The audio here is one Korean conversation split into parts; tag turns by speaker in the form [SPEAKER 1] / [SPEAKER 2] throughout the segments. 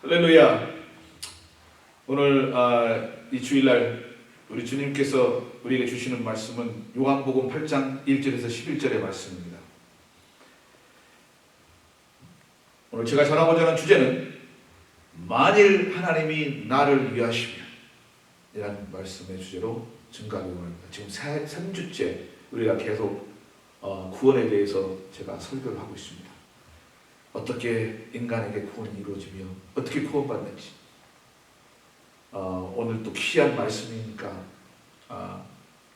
[SPEAKER 1] 할렐루야. 오늘 이 주일날 우리 주님께서 우리에게 주시는 말씀은 요한복음 8장 1절에서 11절의 말씀입니다. 오늘 제가 전하고자 하는 주제는 만일 하나님이 나를 위하시면 이라는 말씀의 주제로 증거하기 원합니다. 지금 3주째 우리가 계속 구원에 대해서 제가 설교를 하고 있습니다. 어떻게 인간에게 구원이 이루어지며 어떻게 구원받는지 오늘 또 귀한 말씀이니까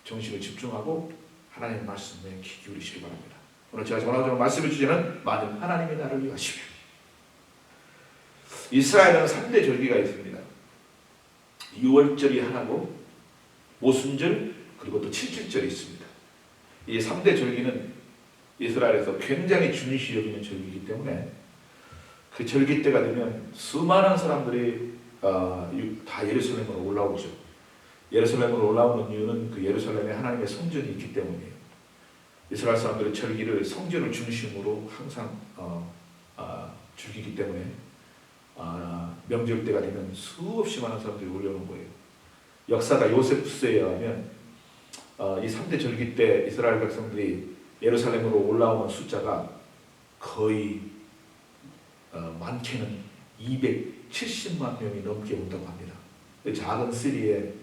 [SPEAKER 1] 정신을 집중하고 하나님의 말씀에 귀 기울이시기 바랍니다. 오늘 제가 전하고자 하는 말씀의 주제는 만일 하나님이 나를 위하시면. 이스라엘은 3대 절기가 있습니다. 6월절이 하나고 모순절 그리고 또 7주절이 있습니다. 이 3대 절기는 이스라엘에서 굉장히 중시 여기는 절기이기 때문에 그 절기 때가 되면 수많은 사람들이 다 예루살렘으로 올라오죠. 예루살렘으로 올라오는 이유는 그 예루살렘에 하나님의 성전이 있기 때문이에요. 이스라엘 사람들의 절기를 성전을 중심으로 항상 즐기기 때문에 명절 때가 되면 수없이 많은 사람들이 올려오는 거예요. 역사가 요세푸스에 의하면 이 3대 절기 때 이스라엘 백성들이 예루살렘으로 올라오는 숫자가 거의 많게는 270만 명이 넘게 온다고 합니다. 작은 시리에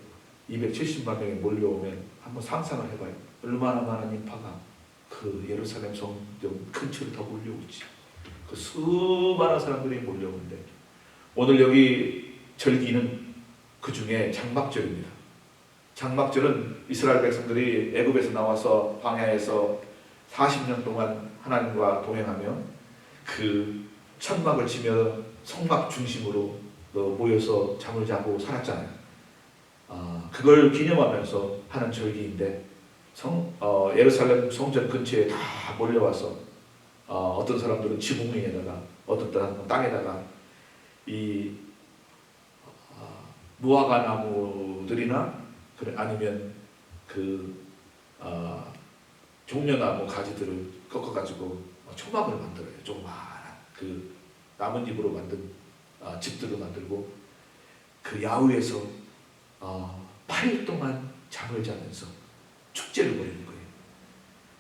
[SPEAKER 1] 270만 명이 몰려오면 한번 상상을 해봐요. 얼마나 많은 인파가 그 예루살렘 성전 근처로 더 몰려오지. 그 수많은 사람들이 몰려오는데 오늘 여기 절기는 그 중에 장막절입니다. 장막절은 이스라엘 백성들이 애굽에서 나와서 광야에서 40년 동안 하나님과 동행하며 그 천막을 치며 성막 중심으로 모여서 잠을 자고 살았잖아요. 그걸 기념하면서 하는 절기인데 예루살렘 성전 근처에 다 몰려와서 어떤 사람들은 지붕 위에다가 어떤 사람은 땅에다가 이 무화과 나무들이나 아니면 종려나무 가지들을 꺾어가지고 초막을 만들어요. 조그마한 그 나뭇잎으로 만든 집들을 만들고 그 야후에서 8일 동안 잠을 자면서 축제를 벌이는 거예요.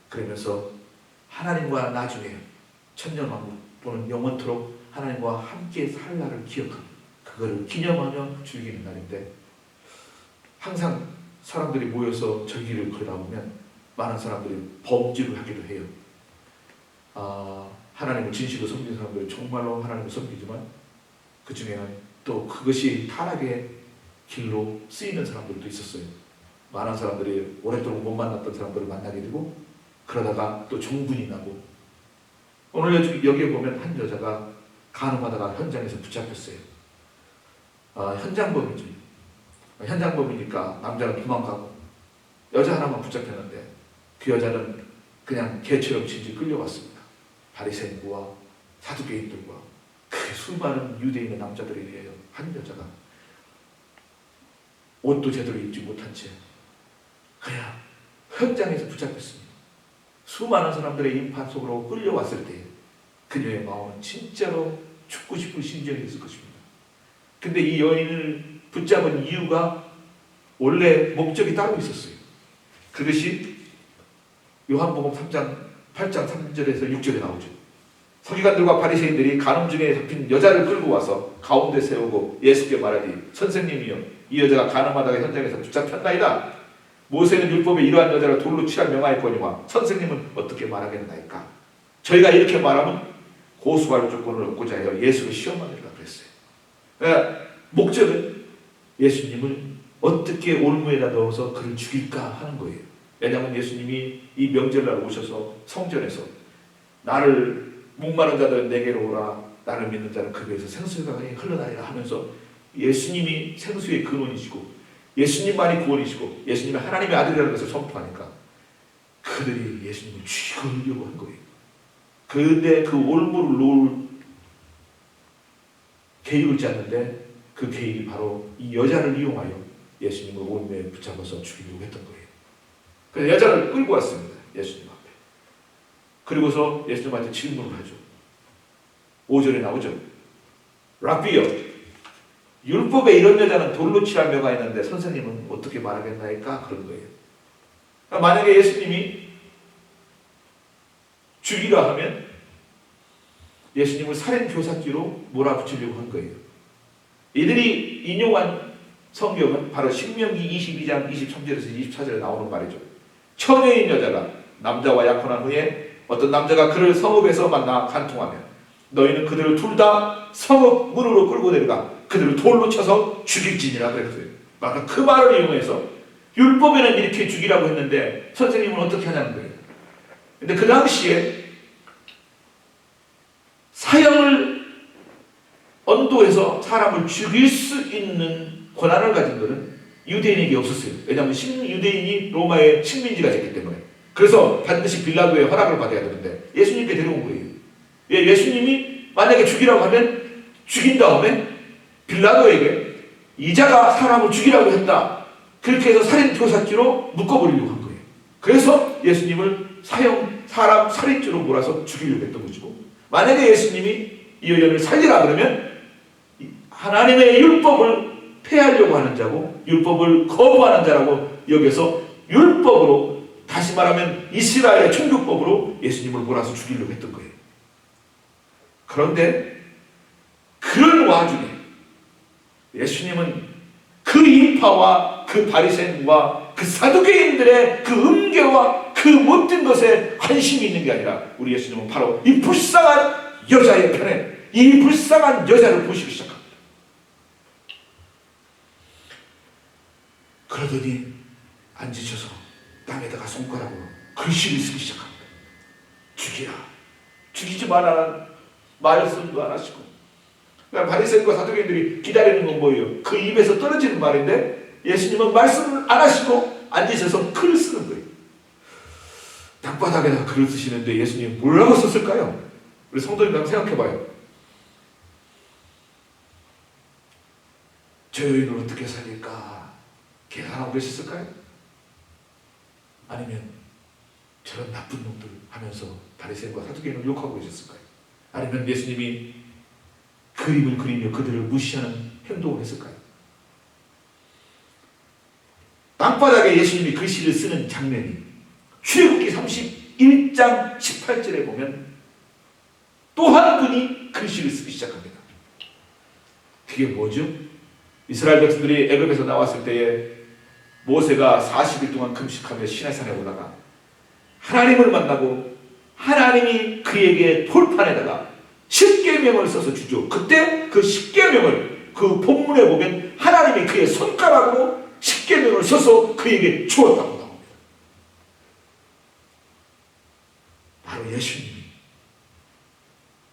[SPEAKER 1] 그러면서 하나님과 나중에 천년왕국보는 영원토록 하나님과 함께 살 날을 기억하고 그거를 기념하며 즐기는 날인데 항상 사람들이 모여서 절기를 그러다 보면 많은 사람들이 범죄를 하기도 해요. 하나님을 진실로 섬기는 사람들이 정말로 하나님을 섬기지만 그 중에는 또 그것이 타락의 길로 쓰이는 사람들도 있었어요. 많은 사람들이 오랫동안 못 만났던 사람들을 만나게 되고 그러다가 또 종분이 나고 오늘 여기에 보면 한 여자가 간음하다가 현장에서 붙잡혔어요. 현장범이죠. 현장범이니까 남자는 도망가고 여자 하나만 붙잡혔는데 그 여자는 그냥 개처럼 질질 끌려왔습니다. 바리새인과 사두개인들과 그 수많은 유대인의 남자들에 의하여 한 여자가 옷도 제대로 입지 못한 채 그냥 현장에서 붙잡혔습니다. 수많은 사람들의 인파 속으로 끌려왔을 때 그녀의 마음은 진짜로 죽고 싶은 심정이 있을 것입니다. 근데 이 여인을 붙잡은 이유가 원래 목적이 따로 있었어요. 그것이 요한복음 8장 3절에서 6절에 나오죠. 서기관들과 바리새인들이 간음 중에 잡힌 여자를 끌고 와서 가운데 세우고 예수께 말하되 선생님이여 이 여자가 간음하다가 현장에서 붙잡혔나이다. 모세는 율법에 이러한 여자를 돌로 치라 명하였거니와 선생님은 어떻게 말하겠나이까. 저희가 이렇게 말하면 고소할 조건을 얻고자 하여 예수를 시험하리라 그랬어요. 그러니까 목적은 예수님을 어떻게 올무에다 넣어서 그를 죽일까 하는 거예요. 왜냐하면 예수님이 이 명절날 오셔서 성전에서 나를 목마른 자들은 내게로 오라 나를 믿는 자는 그 배에서 생수가 흘러나리라 하면서 예수님이 생수의 근원이시고 예수님만이 구원이시고 예수님이 하나님의 아들이라는 것을 선포하니까 그들이 예수님을 죽이려고 한 거예요. 그런데 그 올무를 놓을 계획을 짰는데 그 계획이 바로 이 여자를 이용하여 예수님을 올무에 붙잡아서 죽이려고 했던 거예요. 그래서 여자를 끌고 왔습니다. 예수님 앞에. 그리고서 예수님한테 질문을 하죠. 5절에 나오죠. 라비여 율법에 이런 여자는 돌로 치란 묘가 있는데 선생님은 어떻게 말하겠나이까? 그런 거예요. 그러니까 만약에 예수님이 죽이라 하면 예수님을 살인교사죄로 몰아붙이려고 한 거예요. 이들이 인용한 성경은 바로 신명기 22장 23절에서 24절에 나오는 말이죠. 처녀인 여자가 남자와 약혼한 후에 어떤 남자가 그를 성읍에서 만나 간통하면 너희는 그들을 둘 다 성읍 문으로 끌고 내려가 그들을 돌로 쳐서 죽일지니라 그랬어요. 그 말을 이용해서 율법에는 이렇게 죽이라고 했는데 선생님은 어떻게 하냐는 거예요. 근데 그 당시에 사형을 언도해서 사람을 죽일 수 있는 권한을 가진 것은 유대인에게 없었어요. 왜냐하면 유대인이 로마의 식민지가 됐기 때문에. 그래서 반드시 빌라도의 허락을 받아야 되는데 예수님께 데려온 거예요. 예수님이 만약에 죽이라고 하면 죽인 다음에 빌라도에게 이자가 사람을 죽이라고 했다. 그렇게 해서 살인교사죄로 묶어버리려고 한 거예요. 그래서 예수님을 사람 살인죄로 몰아서 죽이려고 했던 것이고, 만약에 예수님이 이 여인을 살리라 그러면 하나님의 율법을 폐하려고 하는 자고 율법을 거부하는 자라고 여겨서 율법으로, 다시 말하면 이스라엘의 천국법으로 예수님을 몰아서 죽이려고 했던 거예요. 그런데 그런 와중에 예수님은 그 인파와 그 바리새인과 그 사두개인들의 그 음계와 그 못된 것에 관심이 있는 게 아니라 우리 예수님은 바로 이 불쌍한 여자의 편에 이 불쌍한 여자를 보시기 시작합니다. 그러더니 앉으셔서 땅에다가 손가락으로 글씨를 쓰기 시작합니다. 죽이라. 죽이지 말라는 말씀도 안 하시고, 그러니까 바리새인과 사두개인들이 기다리는 건 뭐예요? 그 입에서 떨어지는 말인데 예수님은 말씀을 안 하시고 앉으셔서 글을 쓰는 거예요. 땅바닥에다가 글을 쓰시는데 예수님이 뭐라고 썼을까요? 우리 성도님들 한번 생각해봐요. 저 여인을 어떻게 살릴까 계산하고 계셨을까요? 아니면 저런 나쁜 놈들 하면서 바리새인과 사두개인을 욕하고 계셨을까요? 아니면 예수님이 그림을 그리며 그들을 무시하는 행동을 했을까요? 땅바닥에 예수님이 글씨를 쓰는 장면이 출애굽기 31장 18절에 보면 또 한 분이 글씨를 쓰기 시작합니다. 그게 뭐죠? 이스라엘 백성들이 애굽에서 나왔을 때에 모세가 40일 동안 금식하며 시내산에 올라가 하나님을 만나고 하나님이 그에게 돌판에다가 십계명을 써서 주죠. 그때 그 십계명을 그 본문에 보면 하나님이 그의 손가락으로 십계명을 써서 그에게 주었다고 나옵니다. 바로 예수님이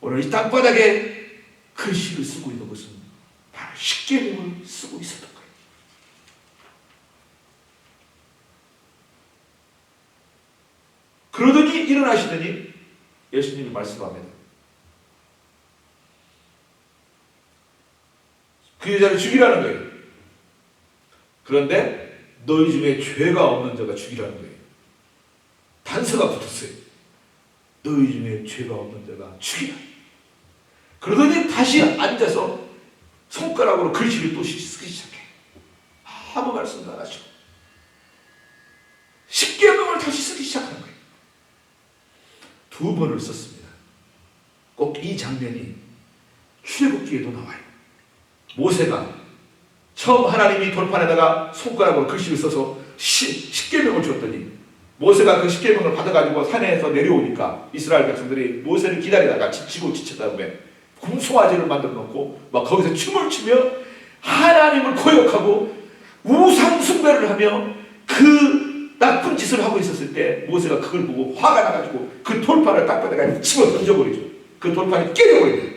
[SPEAKER 1] 오늘 이 땅바닥에 글씨를 쓰고 있는 것은 바로 십계명을 쓰고 있었던 거예요. 그러더니 일어나시더니 예수님이 말씀합니다. 그 여자를 죽이라는 거예요. 그런데 너희 중에 죄가 없는 자가 죽이라는 거예요. 단서가 붙었어요. 너희 중에 죄가 없는 자가 죽이라. 그러더니 다시 앉아서 손가락으로 글씨를 또 쓰기 시작해. 아무 말씀도 안 하시고 십계명을 다시 쓰기 시작하는 거예요. 2번을 썼습니다. 꼭 이 장면이 출애굽기에도 나와요. 모세가 처음 하나님이 돌판에다가 손가락으로 글씨를 써서 십계명을 줬더니 모세가 그 십계명을 받아가지고 산에서 내려오니까 이스라엘 백성들이 모세를 기다리다가 지치고 지쳤다 보면 금송아지를 만들어 놓고 막 거기서 춤을 추며 하나님을 거역하고 우상 숭배를 하며 그 나쁜 짓을 하고 있었을 때 모세가 그걸 보고 화가 나가지고 그 돌판을 땅바닥에 집어 던져버리죠. 그 돌판이 깨져버립니다.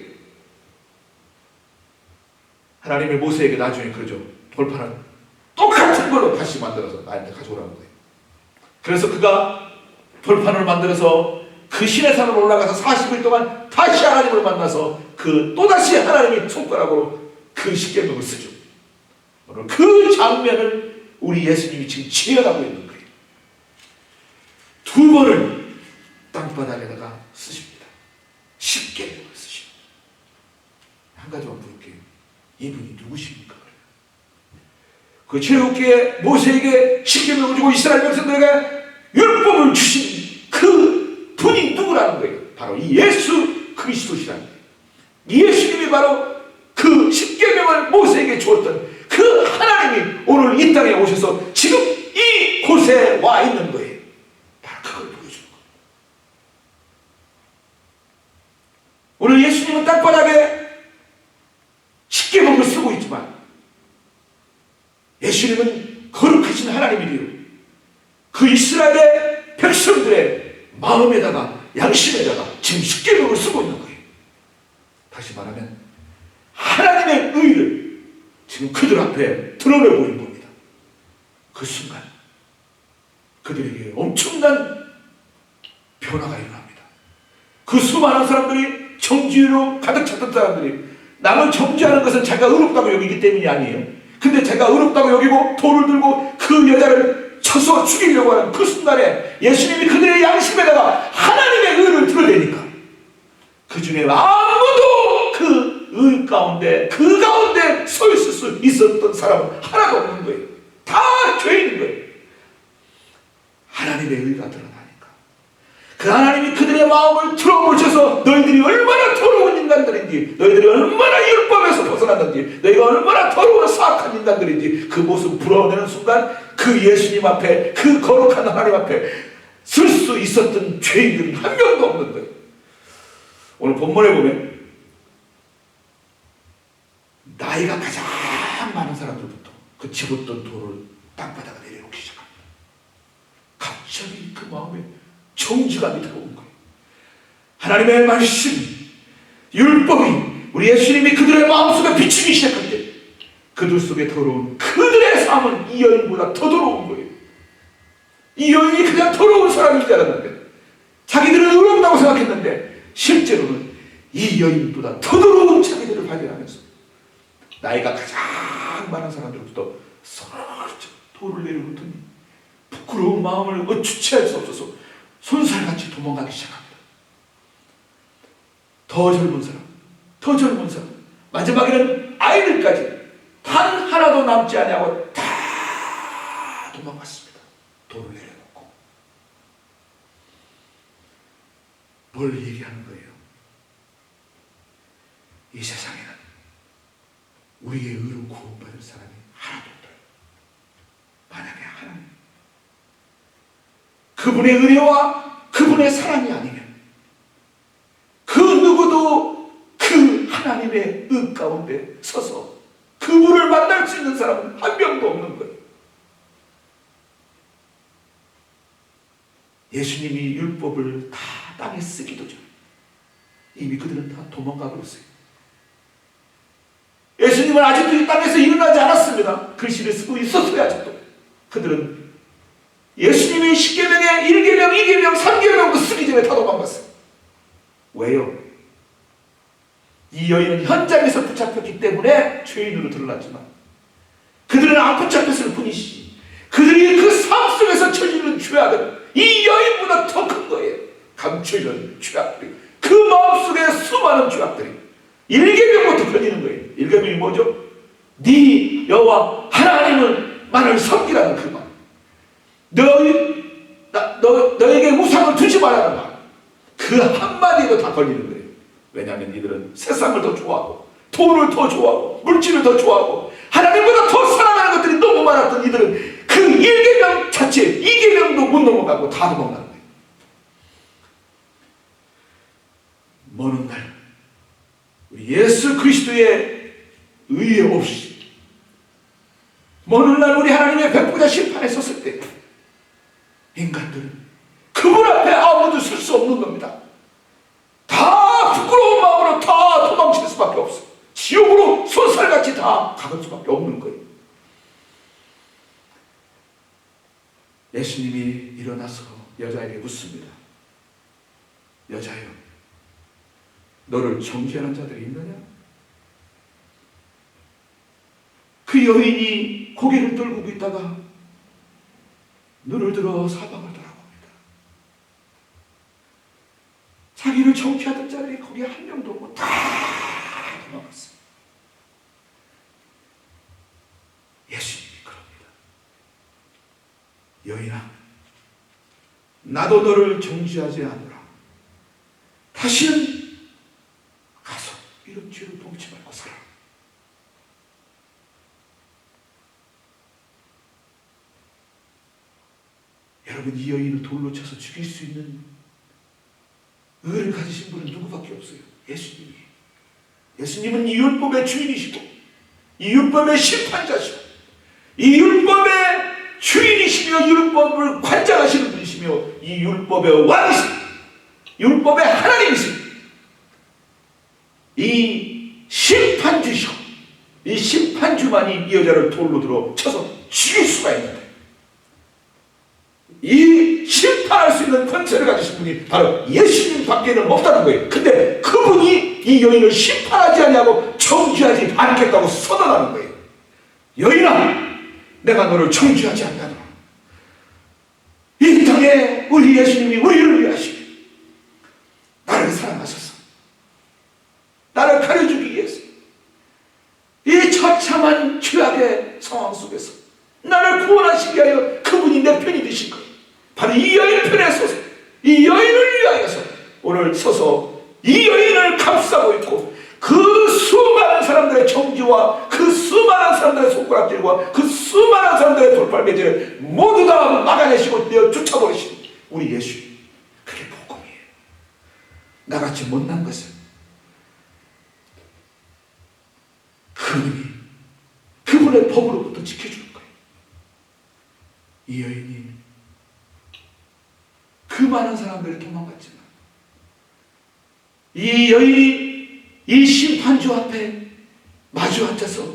[SPEAKER 1] 하나님이 모세에게 나중에 그러죠. 돌판을 똑같은 걸로 다시 만들어서 나한테 가져오라는 거예요. 그래서 그가 돌판을 만들어서 그 시내산으로 올라가서 40일 동안 다시 하나님을 만나서 그 또다시 하나님의 손가락으로 그 십계명을 쓰죠. 오늘 그 장면을 우리 예수님이 지금 지어가고 있는 거예요. 2번을 땅바닥에다가 쓰십니다. 십계명을 쓰십니다. 한 가지만 부를게요. 이분이 누구십니까? 그 출애굽기에 모세에게 십계명을 주고 이스라엘 백성들에게 율법을 주신 그 분이 누구라는 거예요? 바로 이 예수 그리스도시라는 거예요. 예수님이 바로 그 십계명을 모세에게 주었던 그 하나님이 오늘 이 땅에 오셔서 지금 이 곳에 와 있는 거예요. 바로 그걸 보여주는 거예요. 오늘 예수님은 땅바닥에 십계명을 쓰고 있지만 예수님은 거룩하신 하나님이래요. 그 이스라엘의 백성들의 마음에다가 양심에다가 지금 십계명을 쓰고 있는 거예요. 다시 말하면 하나님의 의를 지금 그들 앞에 드러내 보이는 겁니다. 그 순간 그들에게 엄청난 변화가 일어납니다. 그 수많은 사람들이 정죄로 가득 찼던 사람들이 남을 정죄하는 것은 자기가 의롭다고 여기기 때문이 아니에요. 근데 자기가 의롭다고 여기고 돌을 들고 그 여자를 쳐서 죽이려고 하는 그 순간에 예수님이 그들의 양심에다가 하나님의 의를 드러내니까 그 중에 아무도 그 의 가운데 그 가운데 서 있을 수 있었던 사람은 하나도 없는 거예요. 다 죄인인 거예요. 하나님의 의가 드러나니까 그 하나님이 그들의 마음을 들어보셔서 너희들이 얼마나 더러운 인간들인지, 너희들이 얼마나 율법에서 벗어났는지, 너희가 얼마나 더러운 사악한 인간들인지 그 모습을 불어내는 순간 그 예수님 앞에, 그 거룩한 하나님 앞에 설 수 있었던 죄인들은 한 명도 없는 거예요. 오늘 본문에 보면 나이가 가장 많은 사람들부터 그 집었던 돌을 땅바닥에 내려놓기 시작합니다. 갑자기 그 마음에 정직함이 들어온 거예요. 하나님의 말씀, 율법이 우리 예수님이 그들의 마음속에 비추기 시작할 때 그들 속에 더러운 그들의 삶은 이 여인보다 더 더러운 거예요. 이 여인이 그냥 더러운 사람인 줄 알았는데, 자기들은 의롭다고 생각했는데 실제로는 이 여인보다 더 더러운 자기들을 발견하면서 나이가 가장 많은 사람들부터 슬쩍 돌을 내려놓더니 부끄러운 마음을 주체할 수 없어서 손살같이 도망가기 시작합니다. 더 젊은 사람, 더 젊은 사람, 마지막에는 아이들까지 단 하나도 남지 않냐고 다 도망갔습니다. 돌을 내려놓고. 뭘 얘기하는 거예요? 이 세상에는 우리의 의로 구원받을 사람이 하나도 없다. 만약에 하나님, 그분의 은혜와 그분의 사랑이 아니면 그 누구도 그 하나님의 의 가운데 서서 그분을 만날 수 있는 사람은 한 명도 없는 거예요. 예수님이 율법을 다 땅에 쓰기도 전에 이미 그들은 다 도망가 버렸어요. 예수님은 아직도 이 땅에서 일어나지 않았습니다. 글씨를 쓰고 있었어요. 아직도 그들은 예수님의 10계명에 1계명, 2계명, 3계명도 쓰기 전에 다 도망갔어요. 왜요? 이 여인은 현장에서 붙잡혔기 때문에 죄인으로 드러났지만 그들은 안 붙잡혔을 뿐이지 그들이 그 삶 속에서 저지른 죄악은 이 여인보다 더 큰 거예요. 감추이는 죄악들이, 그 마음속에 수많은 죄악들이 1계명부터 걸리는 거예요. 1계명이 뭐죠? 네 여호와 하나님을 만을 섬기라는 그 말. 너에게 우상을 두지 말라는 말. 그 한마디도 다 걸리는 거예요. 왜냐하면 이들은 세상을 더 좋아하고 돈을 더 좋아하고 물질을 더 좋아하고 하나님보다 더 사랑하는 것들이 너무 많았던 이들은 그 1계명 자체 2계명도 못 넘어가고 다 도망가는 거예요. 먼 날 우리 예수 그리스도의 의에 없이 먼 날 우리 하나님의 백보자 심판에 섰을 때 인간들은 그분 앞에 아무도 설 수 없는 겁니다. 다 부끄러운 마음으로 다 도망칠 수밖에 없어요. 지옥으로 손살같이 다 가갈 수밖에 없는 거예요. 예수님이 일어나서 여자에게 묻습니다. 여자여, 너를 정죄하는 자들이 있느냐? 그 여인이 고개를 떨구고 있다가 눈을 들어 사방을 돌아봅니다. 자기를 정죄하던 자들이 거기에 한 명도 없고 다 도망갔어요. 여인아, 나도 너를 정죄하지 않노라. 다시는 가서 이런 죄를 범치 말고 살아. 여러분, 이 여인을 돌로 쳐서 죽일 수 있는 의를 가지신 분은 누구밖에 없어요. 예수님이. 예수님은 이 율법의 주인이시고 이 율법의 심판자시고 이 율법의 주인이시며 율법을 관장하시는 분이시며 이 율법의 왕이시며 율법의 하나님이시며 이 심판주시고 이 심판주만이 이 여자를 돌로 들어 쳐서 죽일 수가 있는데, 이 심판할 수 있는 권세를 가지신 분이 바로 예수님 밖에는 없다는 거예요. 근데 그분이 이 여인을 심판하지 아니하고 정죄하지 않겠다고 선언하는 거예요. 여인아, 내가 너를 정죄하지 않겠노라. 이 땅에 우리 예수님이 우리를 위하시며 나를 사랑하셔서 나를 가려주기 위해서 이 처참한 죄악의 상황 속에서 나를 구원하시기 위하여 그분이 내 편이 되신 거예요. 바로 이 여인 편에 서서 이 여인을 위하여서 오늘 서서 이 여인을 감싸고 있고, 그 수많은 사람들의 정죄와 그 수많은 사람들의 손가락질과 그 수많은 사람들의 돌팔매질을 모두 다 막아내시고 내어 쫓아버리신 우리 예수, 그게 복음이에요. 나같이 못난 것을 그분이 그분의 법으로부터 지켜주는 거예요. 이 여인이 그 많은 사람들이 도망갔지만 이 여인이 이 심판주 앞에 마주 앉아서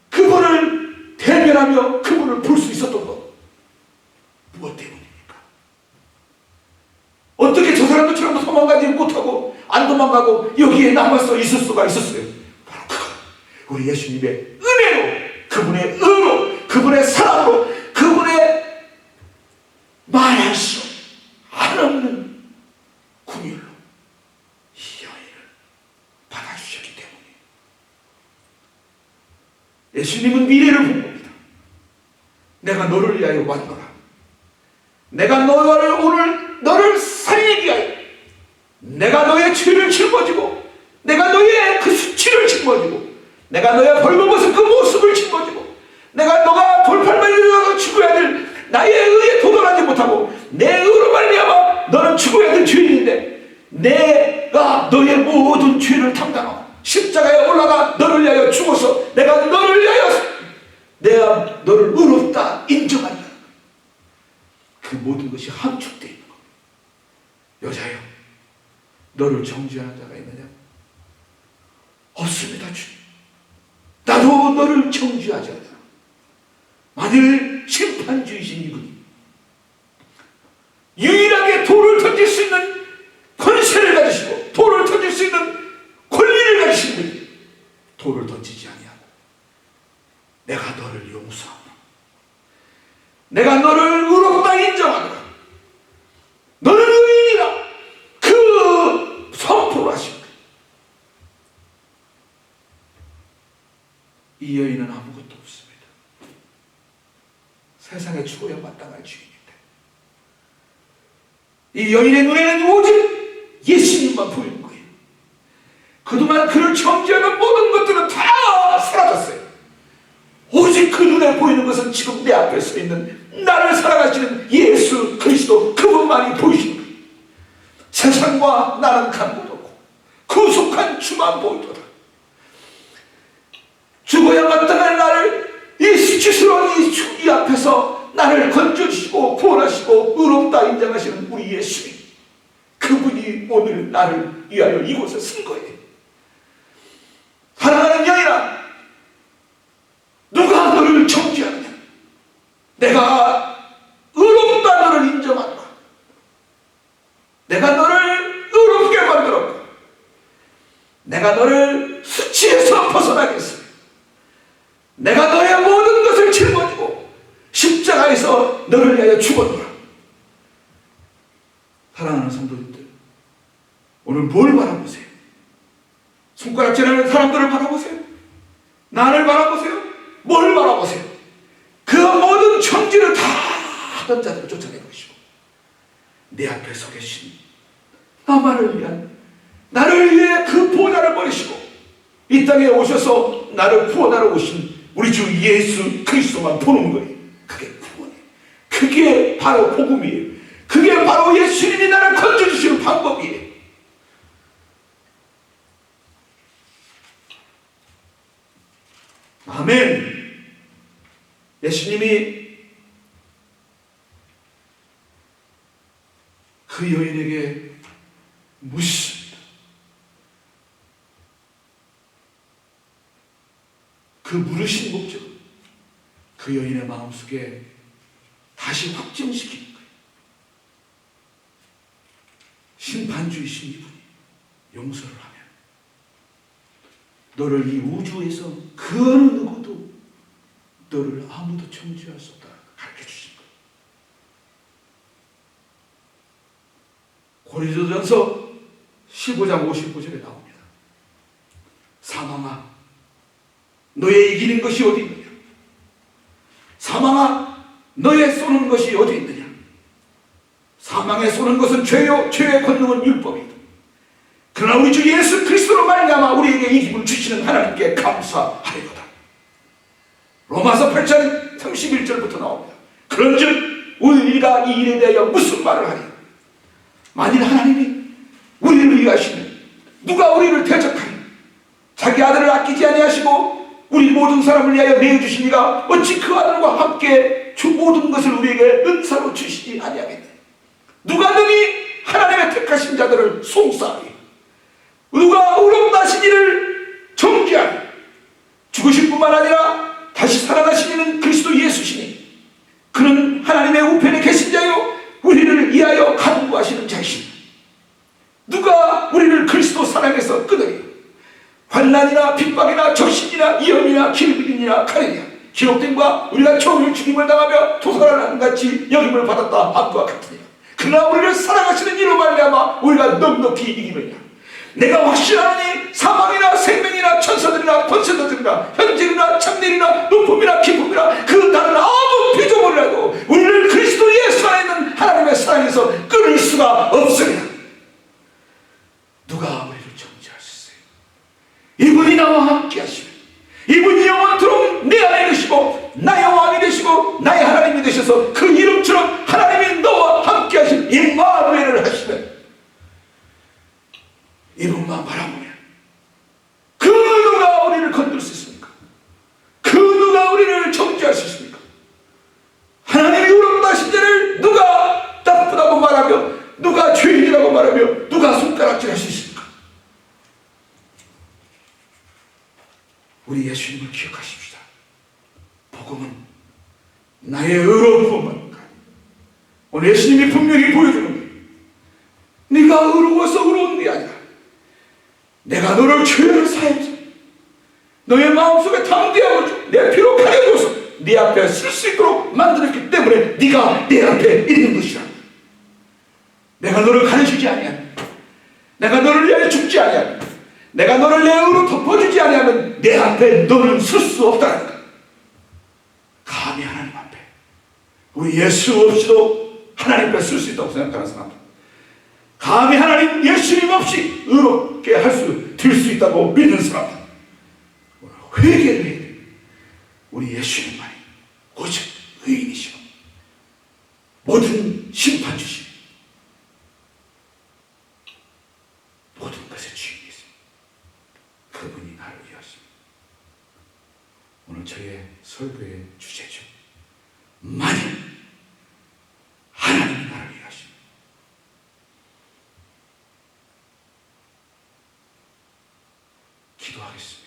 [SPEAKER 1] 그분을 대면하며 그분을 볼 수 있었던 것, 무엇 때문입니까? 어떻게 저 사람들처럼 도망가지 못하고 안 도망가고 여기에 남아서 있을 수가 있었어요? 바로 그거, 우리 예수님의 은혜로, 그분의 의로, 그분의 사랑으로, 그분의 말할 수 한없는 긍휼로 이 여인을 받아주셨기 때문에 예수님은 미래를 본 겁니다. 내가 너를 위하여 왔노라. 내가 너를 오늘 너를 살리기 위하여 내가 너의 죄를 짊어지고 내가 너의 그 수치를 짊어지고 내가 너의 벌거벗은 그 모습을 짊어지고 내가 너가 돌팔매질로 죽어야 될 나의 의에 도달하지 못하고 내 의로 말미암아 너는 죽어야 될 죄인인데 내가 너의 모든 죄를 담당하고 십자가에 올라가 너를 위하여 죽어서 내가 너를 위하여 내가 너를 의롭다 인정한다. 그 모든 것이 함축되어 있는 겁니다. 여자여, 너를 정죄하는 자가 있느냐? 없습니다, 주님. 나도 너를 정죄하지 않아. 만일 심판주이신 이분이 유일하게 돌을 던질 수 있는 권세를 가지시고 돌을 던질 수 있는 권리를 가지신 분이 돌을 던지지 아니하고 내가 너를 용서하노라. 내가 너를 의롭다 인정하노라. 너는 의인이라. 그 선포를 하신 거예요. 이 여인은 아무것도 없습니다. 세상에 죽어야 마땅할 주인인데 이 여인의 눈에는 오직 예수님만 보이는 거예요. 그동안 그를 정죄하는 모든 것들은 다 사라졌어요. 오직 그 눈에 보이는 것은 지금 내 앞에 서 있는 나를 사랑하시는 예수 그리스도, 그분만이 보이시는 거예요. 세상과 나는 간 곳 없고 구속한 주만 보이도다. 죽어야 마땅할 나를 이 수치스러운 이 앞에서 나를 건져주시고 구원하시고 의롭다 인정하시는 우리 예수님, 그분이 오늘 나를 위하여 이곳에 쓴 거예요. 사랑하는 여인아, 누가 너를 정죄하느냐? 내가 의롭다 너를 인정한다. 내가 너를 의롭게 만들었고 내가 너를 수치에서 벗어나게 했어요. 내가 너의 모든 것을 짊어지고 십자가에서 너를 위하여 죽었노라. 사랑하는 성도님들, 오늘 뭘 바라보세요? 손가락질하는 사람들을 바라보세요? 나를 바라보세요? 뭘 바라보세요? 그 모든 정죄를 다 하던 자들을 쫓아낸 것이고, 내 앞에 서 계신 나만을 위한, 나를 위해 그 보좌를 버리시고 이 땅에 오셔서 나를 구원하러 오신 우리 주 예수 그리스도만 보는 거예요. 그게 구원이에요. 그게 바로 복음이에요. 그게 바로 예수님이 나를 건져주시는 방법이에요. 아멘. 예수님이 그 여인에게 묻습니다. 그 물으신 목적, 그 여인의 마음속에 다시 확정시키는 거예요. 심판주이신 이분이 용서를 하면 너를 이 우주에서 그 어느 누구도 너를 아무도 정죄할 수 없다 가르쳐 주신 거예요. 고린도전서 15장 59절에 나옵니다. 사망아, 너의 이기는 것이 어디 있느냐? 사망아, 너의 쏘는 것이 어디 있느냐? 사망에 쏘는 것은 죄요, 죄의 권능은 율법이다. 그러나 우리 주 예수 그리스도로 말미암아 우리에게 이김을 주시는 하나님께 감사하리로다. 로마서 8장 31절부터 나옵니다. 그런즉 우리가 이 일에 대하여 무슨 말을 하리? 만일 하나님이 우리를 위하시면 누가 우리를 대적하니? 자기 아들을 아끼지 아니하시고 우리 모든 사람을 위하여 내어주시니가 어찌 그 아들과 함께 주 모든 것을 우리에게 은사로 주시지 아니하겠느냐? 누가 능히 하나님의 택하신 자들을 송사하리? 누가 의롭다신 이를 정죄하리? 죽으실 뿐만 아니라 다시 살아나신 이는 그리스도 예수시니 그는 하나님의 우편에 계신 자요 우리를 위하여 간구하시는 자이시니 누가 우리를 그리스도 사랑에서 끊으리? 환난이나 핍박이나 적신이나 위험이나 길들이나 칼이냐? 기록된 바 우리가 종일 죽임을 당하며 도살하는 같이 여김을 받았다 함과 같으니라. 그러나 우리를 사랑하시는 이로 말미암아 우리가 넉넉히 이기느냐? 내가 확신하노니 사망이나 생명이나 천사들이나 권세자들이나 현재이나 참내이나 높음이나 깊음이나 그 다른 아무 피조물이라도 우리를 그리스도 예수 안에 있는 하나님의 사랑에서 끊을 수가 없으리라. 누가 우리를 정죄할 수 있어요? 이분이 나와 함께 하시면 이분이 영원토록 내 안에 계시고 나의 왕이 되시고 나의 하나님이 되셔서 그 이름처럼 하나님이 너와 함께 하신 임마누엘을 하시면 이분만 바라보면 그 누가 우리를 건들 수 있습니까? 그 누가 우리를 정죄할 수 있습니까? 하나님이 의롭다 하신 자를 누가 나쁘다고 말하며 누가 죄인이라고 말하며 누가 손가락질할 수 있습니까? 우리 예수님을 기억하십시다. 복음은 나의 의로운 뿐만 아니라 오늘 예수님이 분명히 보여주는 거예요. 네가 의로워서 의로운 게 아니라 내가 너를 죄를 사해서 너의 마음속에 담대하고 내 피로 가려줘서 네 앞에 쓸 수 있도록 만들었기 때문에 네가 내 앞에 있는 것이라. 내가 너를 가르치지 아니하면, 내가 너를 위하여 죽지 아니하면, 내가 너를 내 의로 덮어주지 아니하면 내 앞에 너는 쓸 수 없다는 거야. 감히 하나님 앞에 우리 예수 없이도 하나님 앞에 쓸 수 있다고 생각하는 사람, 감히 하나님 예수님 없이 의롭게 될 수 있다고 믿는 사람, 회개를 해야 돼. 우리 예수님만이 오직 의인이시고 모든 심판 주시고 모든 것의 주인이십니다. 그분이 나를 위하십니다. 오늘 저의 설교의 주제죠. 만일 하나님이 나를 위하십니다. 기도하겠습니다.